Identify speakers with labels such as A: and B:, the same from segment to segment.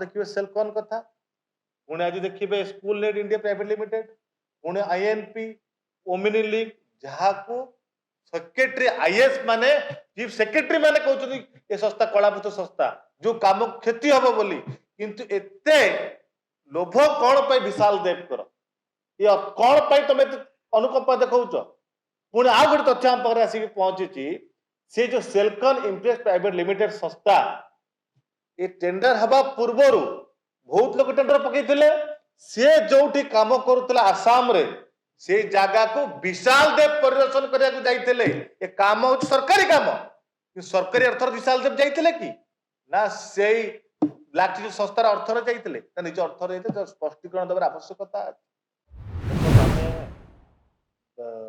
A: देखिए सेलकॉन कथा पुणे आज देखिए school net India private limited Pune INP Omni league जहाँ को सेक्रेटरी आईएएस माने चीफ सेक्रेटरी माने कहउछथि ए संस्था कलाभूत संस्था जो काम क्षति हबो बोली किंतु एते लोभ कौन पाई विशाल देव कर ये कौन पाई तुम अनुकंपा देखौछ पुणे आ गोटे तथ्य आम पाखरे आसिक पहुंची से जो सेलकॉन इम्प्रेस प्राइवेट लिमिटेड संस्था ये टेंडर हवा पूर्वर बहुत लोग टेंडर पकईले सी जो काम करुला आसाम रे से जगह को विशाल देव परिदर्शन करने काम हूँ सरकारी काम सरकारी अर्थर विशाल देव जाते कि ना से ब्लैक संस्थार अर्थर जाते निज अर्थर जाते स्पष्टीकरण देवार आवश्यकता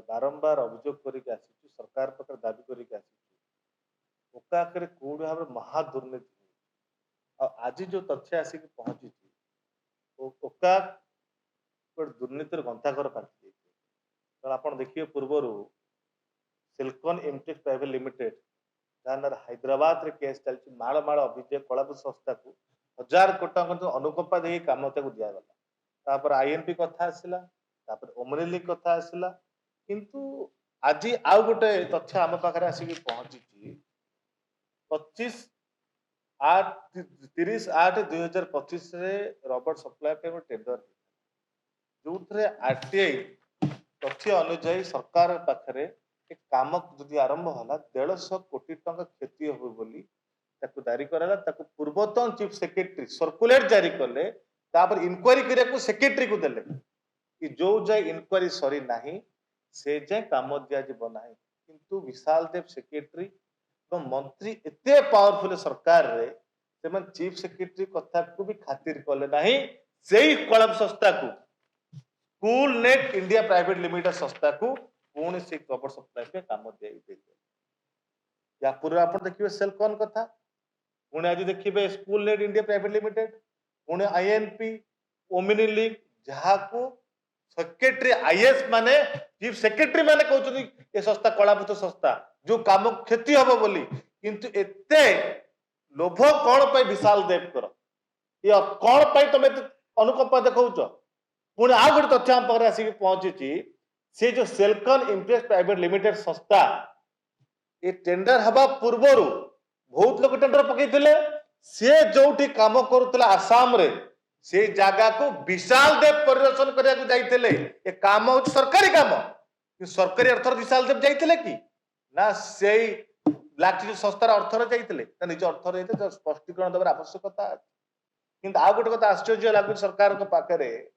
A: बारंबार अभियोग कर सरकार पाखे दाबी कर ओकाकर कौड़ी भाव महादुर्नीति आज जो तथ्य आसिक पहुंची ओका दुर्नीतिर गंताघर काटि आप देखिए पूर्वर सिलिकॉन इम्प्रेस प्राइवेट लिमिटेड जहाँ हैदराबाद रे केस चलती माड़ माड़ अभियोग कलाभूत संस्था को 1000 कोटी टंका अनुकंपा दे काम दिगला आईएनपी कथा आसला ओमनी लीग कथा आसला किंतु आज आउ गोटे तथ्य आम पाखे आसिक पहुंची 30/8/2025 रबर सप्लाई टेंडर जो आरटीआई तथ्य अनुजाई सरकार पाखे काम जदि आरंभ है 150 कोटी टंका क्षति हो बोली दारी कराला पूर्वतन चीफ सेक्रेटरी सर्कुलेट जारी कले इनक्वारी करने सेक्रेटरी को देले कि जो जाए इनक्वारी सरी नहीं से जाए काम दिज्व ना किंतु विशाल देव सेक्रेटरी मंत्री एते पावरफुल सरकार रे से चीफ सेक्रेटरी कथा को भी खातिर कले नहीं सही कलम संस्था को school net India private limited संस्था को पुणी से रबर सप्लाई पे काम दिया या पूर्व आप देखिए सेलकॉन कथा पुणे आज देखिए school net India private limited Pune INP Omni league जहाँ को सेक्रेटरी आईएएस माने चीफ सेक्रेटरी माने कहउछथि ए संस्था कलाभूत संस्था जो काम क्षति हबो बोली किंतु एते लोभ कौन पाई विशाल देव कर ये कौन पाई तुम अनुकंपा देखौछ पुणे आ गोटे तथ्य आम पाखरे आसिक पहुंची से जो सेलकॉन इम्प्रेस प्राइवेट लिमिटेड संस्था ये टेंडर हवा पूर्वर बहुत लोग टेंडर पकईले सी जो काम करुला आसाम रे से जगह को विशाल देव परिदर्शन करने जाते काम हूँ सरकारी काम सरकारी अर्थर विशाल देव जाते कि ना से ब्लैक संस्थार अर्थर जाते निज अर्थर जाते स्पष्टीकरण देवार आवश्यकता किंतु आ गोटे कथा आश्चर्य लगुच सरकार पाखे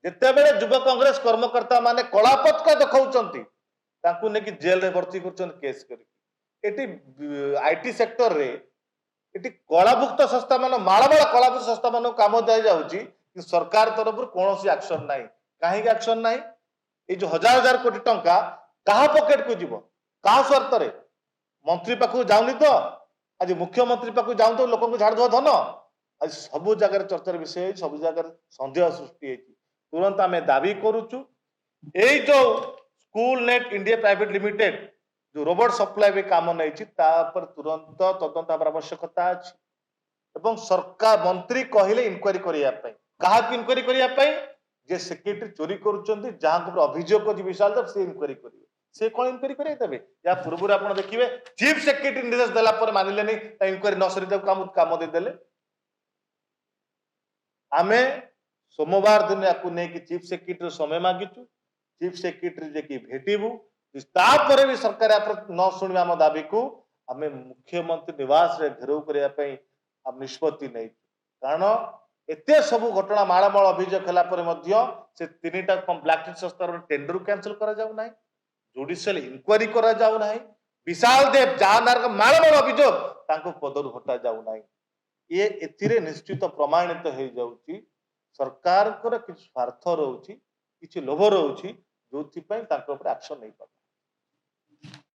A: जितेबले युवा कांग्रेस कर्मकर्ता माने कलापथ देखा जेल रे भर्ती केस कर आईटी सेक्टर रे ये कलाभुक्त संस्था मान माड़माड़ कलाभुक्त संस्था मान कम दी जाऊँगी सरकार तरफ कौन एक्शन ना कहीं एक्शन ना ये जो 1000 कोटी टंका क्या पकेट को जीव क्या स्वार्थ रे मंत्री पाखु जाऊनी तो आज मुख्यमंत्री पाखु जाऊँ तो लोक झाड़ धन आज सब जगह चर्चार विषय सब जगह सन्देह सृष्टि तुरंत आम दाबी करुचु ये जो school net India private limited जो रोबोट सप्लाई भी काम नहीं तुरंत तदंत आवश्यकता अच्छी सरकार मंत्री कहले इनक्वारी करने क्या इनक्वारी करने जे सेक्रेटरी चोरी करुँच जहाँ अभियोग अच्छी विशाल देव से इनक्वारी करेंगे से कौन इनक्वारी करेंगे या पूर्व आप देखिए चीफ सेक्रेटरी निर्देश देला मानिले इनक्वारी न सरी काम देदेले आमे सोमवार दिन या चीफ सेक्रेटरी समय मागिचु चीफ सेक्रेटरी जे भेटू तापर भी सरकार न शुणा आम दाबी को आम मुख्यमंत्री निवास रे घेराव करने निष्पत्ति नहीं कारण एते सब घटना माड़माड़ अभियोग है तीनटा ब्लैक संस्थार टेंडर कैंसल करा जुडिशियल इनक्वारी करा विशाल देव जहाँ माड़माड़ अभियोग पदर हटा जाऊना ये एथिरे निश्चित प्रमाणित हो जाउची सरकार कि स्वार्थ रोचे कि लोभ रोचे जो एक्शन नहीं पारे।